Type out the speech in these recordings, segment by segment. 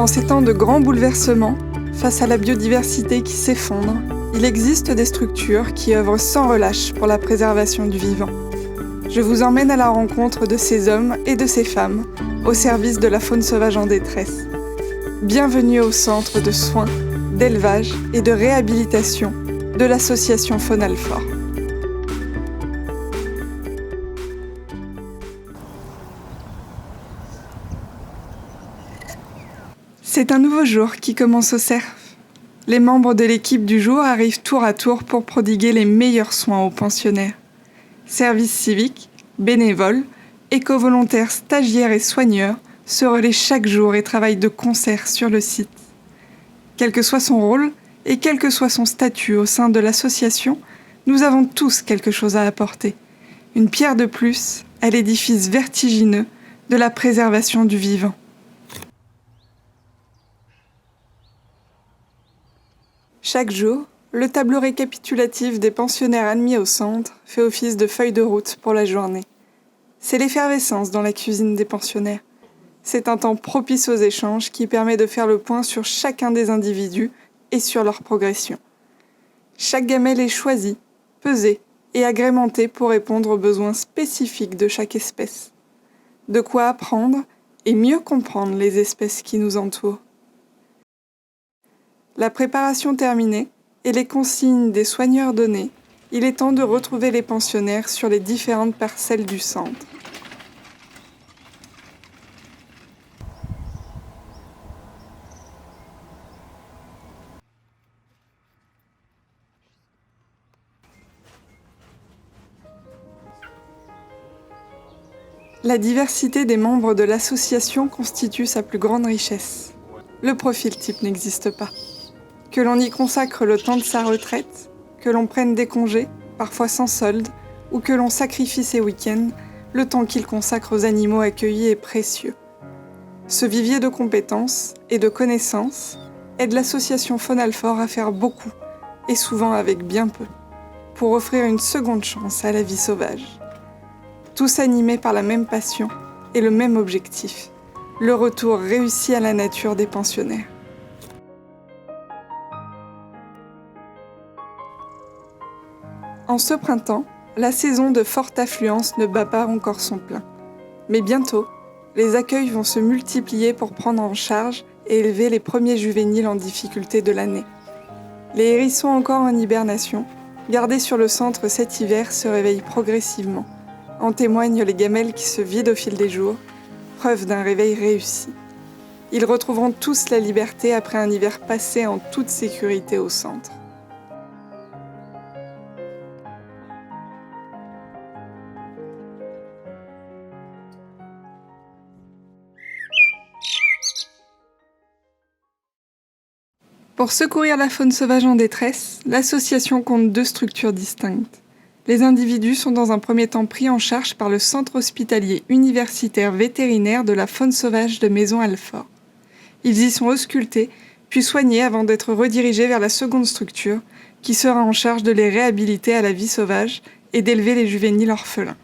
En ces temps de grands bouleversements, face à la biodiversité qui s'effondre, il existe des structures qui œuvrent sans relâche pour la préservation du vivant. Je vous emmène à la rencontre de ces hommes et de ces femmes au service de la faune sauvage en détresse. Bienvenue au centre de soins, d'élevage et de réhabilitation de l'association Faune Alfort. C'est un nouveau jour qui commence au cerf. Les membres de l'équipe du jour arrivent tour à tour pour prodiguer les meilleurs soins aux pensionnaires. Services civiques, bénévoles, éco-volontaires, stagiaires et soigneurs se relaient chaque jour et travaillent de concert sur le site. Quel que soit son rôle et quel que soit son statut au sein de l'association, nous avons tous quelque chose à apporter. Une pierre de plus à l'édifice vertigineux de la préservation du vivant. Chaque jour, le tableau récapitulatif des pensionnaires admis au centre fait office de feuille de route pour la journée. C'est l'effervescence dans la cuisine des pensionnaires. C'est un temps propice aux échanges qui permet de faire le point sur chacun des individus et sur leur progression. Chaque gamelle est choisie, pesée et agrémentée pour répondre aux besoins spécifiques de chaque espèce. De quoi apprendre et mieux comprendre les espèces qui nous entourent. La préparation terminée et les consignes des soigneurs données, il est temps de retrouver les pensionnaires sur les différentes parcelles du centre. La diversité des membres de l'association constitue sa plus grande richesse. Le profil type n'existe pas. Que l'on y consacre le temps de sa retraite, que l'on prenne des congés, parfois sans solde, ou que l'on sacrifie ses week-ends, le temps qu'il consacre aux animaux accueillis est précieux. Ce vivier de compétences et de connaissances aide l'association Faune Alfort à faire beaucoup, et souvent avec bien peu, pour offrir une seconde chance à la vie sauvage. Tous animés par la même passion et le même objectif, le retour réussi à la nature des pensionnaires. En ce printemps, la saison de forte affluence ne bat pas encore son plein. Mais bientôt, les accueils vont se multiplier pour prendre en charge et élever les premiers juvéniles en difficulté de l'année. Les hérissons encore en hibernation, gardés sur le centre cet hiver, se réveillent progressivement. En témoignent les gamelles qui se vident au fil des jours, preuve d'un réveil réussi. Ils retrouveront tous la liberté après un hiver passé en toute sécurité au centre. Pour secourir la faune sauvage en détresse, l'association compte 2 structures distinctes. Les individus sont dans un premier temps pris en charge par le centre hospitalier universitaire vétérinaire de la faune sauvage de Maison Alfort. Ils y sont auscultés, puis soignés avant d'être redirigés vers la seconde structure, qui sera en charge de les réhabiliter à la vie sauvage et d'élever les juvéniles orphelins.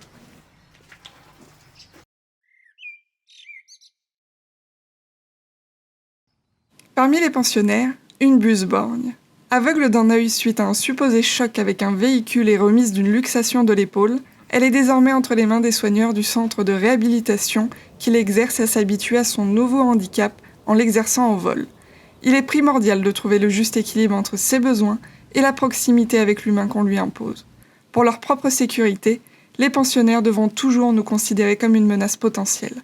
Parmi les pensionnaires, une buse borgne. Aveugle d'un œil suite à un supposé choc avec un véhicule et remise d'une luxation de l'épaule, elle est désormais entre les mains des soigneurs du centre de réhabilitation qui l'exerce à s'habituer à son nouveau handicap en l'exerçant au vol. Il est primordial de trouver le juste équilibre entre ses besoins et la proximité avec l'humain qu'on lui impose. Pour leur propre sécurité, les pensionnaires devront toujours nous considérer comme une menace potentielle.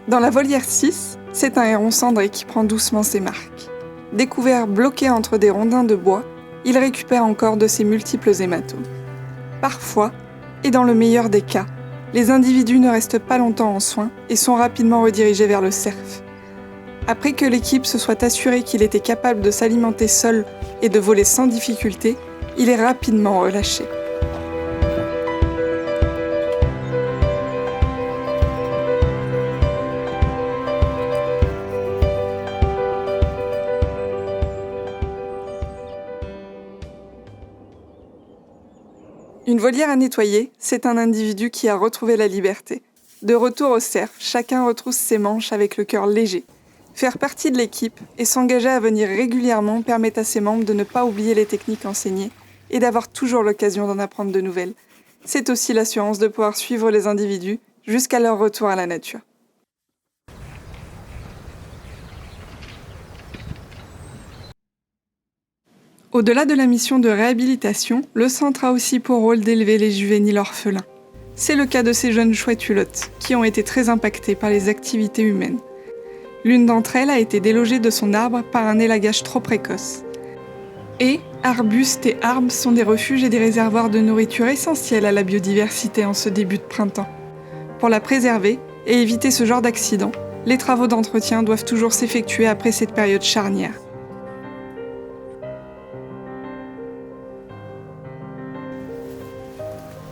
Dans la volière 6, c'est un héron cendré qui prend doucement ses marques. Découvert bloqué entre des rondins de bois, il récupère encore de ses multiples hématomes. Parfois, et dans le meilleur des cas, les individus ne restent pas longtemps en soins et sont rapidement redirigés vers le cerf. Après que l'équipe se soit assurée qu'il était capable de s'alimenter seul et de voler sans difficulté, il est rapidement relâché. Une volière à nettoyer, c'est un individu qui a retrouvé la liberté. De retour au cerf, chacun retrousse ses manches avec le cœur léger. Faire partie de l'équipe et s'engager à venir régulièrement permet à ses membres de ne pas oublier les techniques enseignées et d'avoir toujours l'occasion d'en apprendre de nouvelles. C'est aussi l'assurance de pouvoir suivre les individus jusqu'à leur retour à la nature. Au-delà de la mission de réhabilitation, le centre a aussi pour rôle d'élever les juvéniles orphelins. C'est le cas de ces jeunes chouettes-hulottes, qui ont été très impactés par les activités humaines. L'une d'entre elles a été délogée de son arbre par un élagage trop précoce. Haies, arbustes et arbres sont des refuges et des réservoirs de nourriture essentiels à la biodiversité en ce début de printemps. Pour la préserver et éviter ce genre d'accident, les travaux d'entretien doivent toujours s'effectuer après cette période charnière.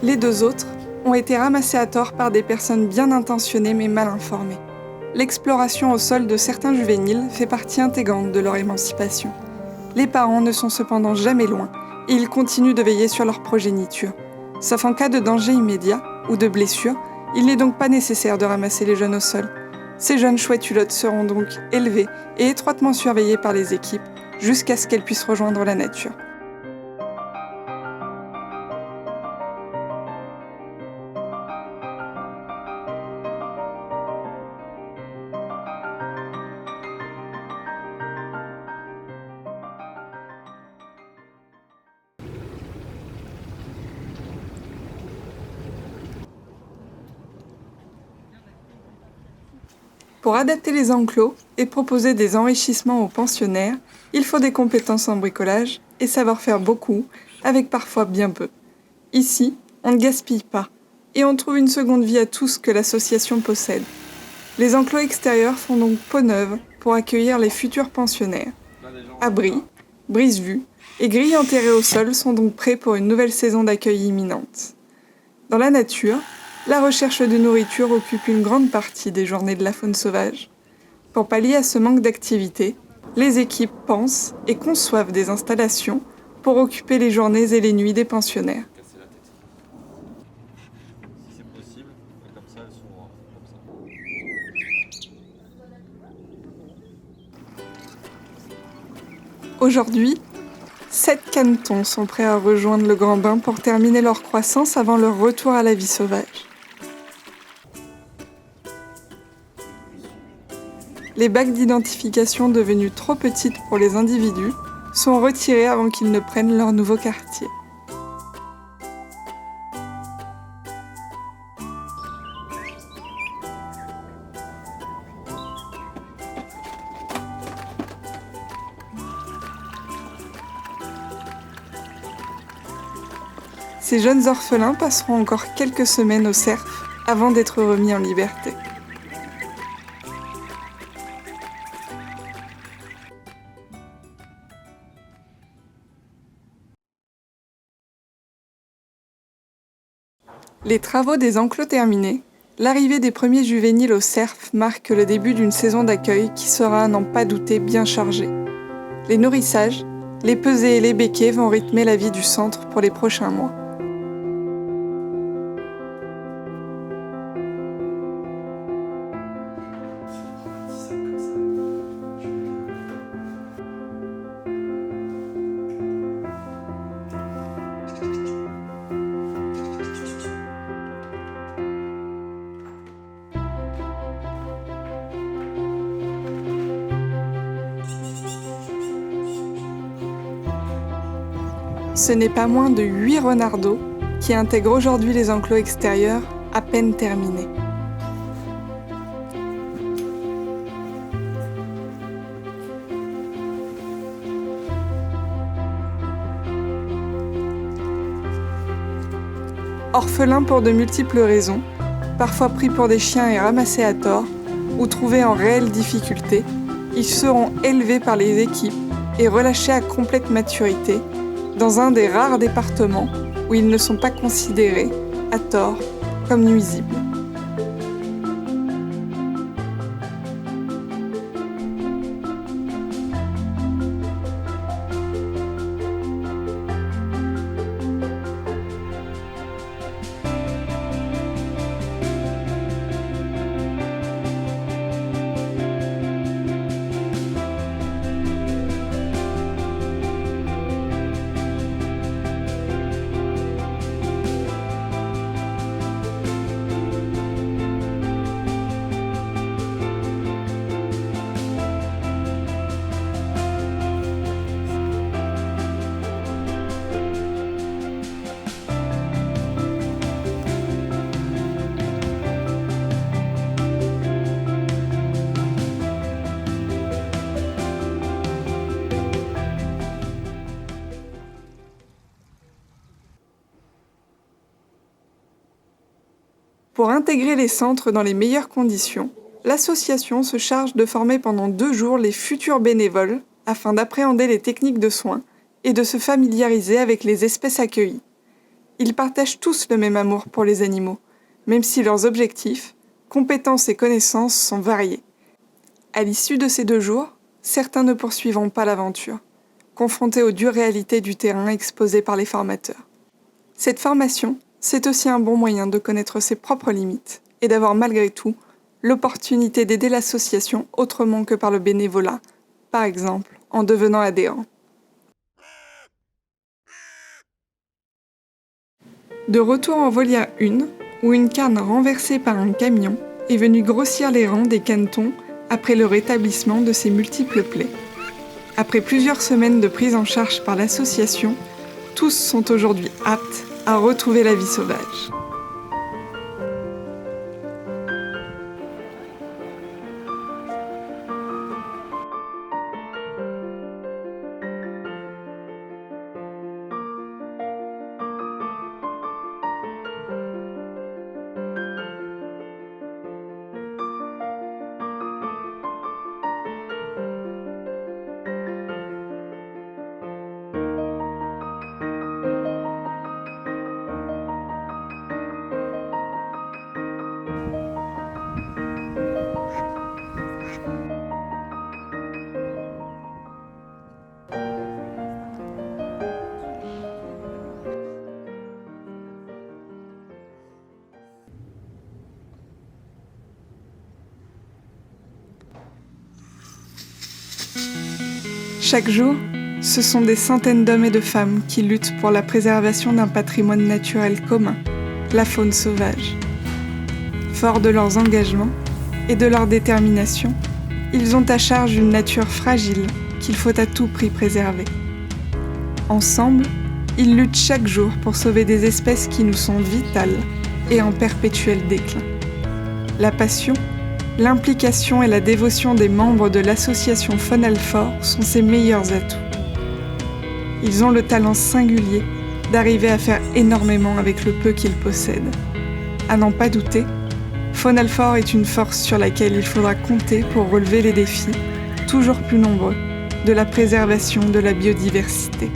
Les deux autres ont été ramassés à tort par des personnes bien intentionnées mais mal informées. L'exploration au sol de certains juvéniles fait partie intégrante de leur émancipation. Les parents ne sont cependant jamais loin et ils continuent de veiller sur leur progéniture. Sauf en cas de danger immédiat ou de blessure, il n'est donc pas nécessaire de ramasser les jeunes au sol. Ces jeunes chouettes-hulottes seront donc élevées et étroitement surveillées par les équipes jusqu'à ce qu'elles puissent rejoindre la nature. Pour adapter les enclos et proposer des enrichissements aux pensionnaires, il faut des compétences en bricolage et savoir faire beaucoup, avec parfois bien peu. Ici, on ne gaspille pas, et on trouve une seconde vie à tout ce que l'association possède. Les enclos extérieurs font donc peau neuve pour accueillir les futurs pensionnaires. Abris, brise-vue et grilles enterrées au sol sont donc prêts pour une nouvelle saison d'accueil imminente. Dans la nature, la recherche de nourriture occupe une grande partie des journées de la faune sauvage. Pour pallier à ce manque d'activité, les équipes pensent et conçoivent des installations pour occuper les journées et les nuits des pensionnaires. Aujourd'hui, 7 canetons sont prêts à rejoindre le grand bain pour terminer leur croissance avant leur retour à la vie sauvage. Les bagues d'identification devenues trop petites pour les individus sont retirées avant qu'ils ne prennent leur nouveau quartier. Ces jeunes orphelins passeront encore quelques semaines au cerf avant d'être remis en liberté. Les travaux des enclos terminés, l'arrivée des premiers juvéniles au cerf marque le début d'une saison d'accueil qui sera, à n'en pas douter, bien chargée. Les nourrissages, les pesées et les béquets vont rythmer la vie du centre pour les prochains mois. Ce n'est pas moins de 8 renardeaux qui intègrent aujourd'hui les enclos extérieurs à peine terminés. Orphelins pour de multiples raisons, parfois pris pour des chiens et ramassés à tort, ou trouvés en réelle difficulté, ils seront élevés par les équipes et relâchés à complète maturité dans un des rares départements où ils ne sont pas considérés, à tort, comme nuisibles. Pour intégrer les centres dans les meilleures conditions, l'association se charge de former pendant 2 jours les futurs bénévoles afin d'appréhender les techniques de soins et de se familiariser avec les espèces accueillies. Ils partagent tous le même amour pour les animaux, même si leurs objectifs, compétences et connaissances sont variés. À l'issue de ces 2 jours, certains ne poursuivront pas l'aventure, confrontés aux dures réalités du terrain exposées par les formateurs. Cette formation, c'est aussi un bon moyen de connaître ses propres limites et d'avoir malgré tout l'opportunité d'aider l'association autrement que par le bénévolat, par exemple en devenant adhérent. De retour en volière 1, où une canne renversée par un camion est venue grossir les rangs des canetons après le rétablissement de ses multiples plaies. Après plusieurs semaines de prise en charge par l'association, tous sont aujourd'hui aptes à retrouver la vie sauvage. Chaque jour, ce sont des centaines d'hommes et de femmes qui luttent pour la préservation d'un patrimoine naturel commun, la faune sauvage. Forts de leurs engagements et de leur détermination, ils ont à charge une nature fragile qu'il faut à tout prix préserver. Ensemble, ils luttent chaque jour pour sauver des espèces qui nous sont vitales et en perpétuel déclin. La passion, l'implication et la dévotion des membres de l'association Faune-Alfort sont ses meilleurs atouts. Ils ont le talent singulier d'arriver à faire énormément avec le peu qu'ils possèdent. À n'en pas douter, Faune-Alfort est une force sur laquelle il faudra compter pour relever les défis, toujours plus nombreux, de la préservation de la biodiversité.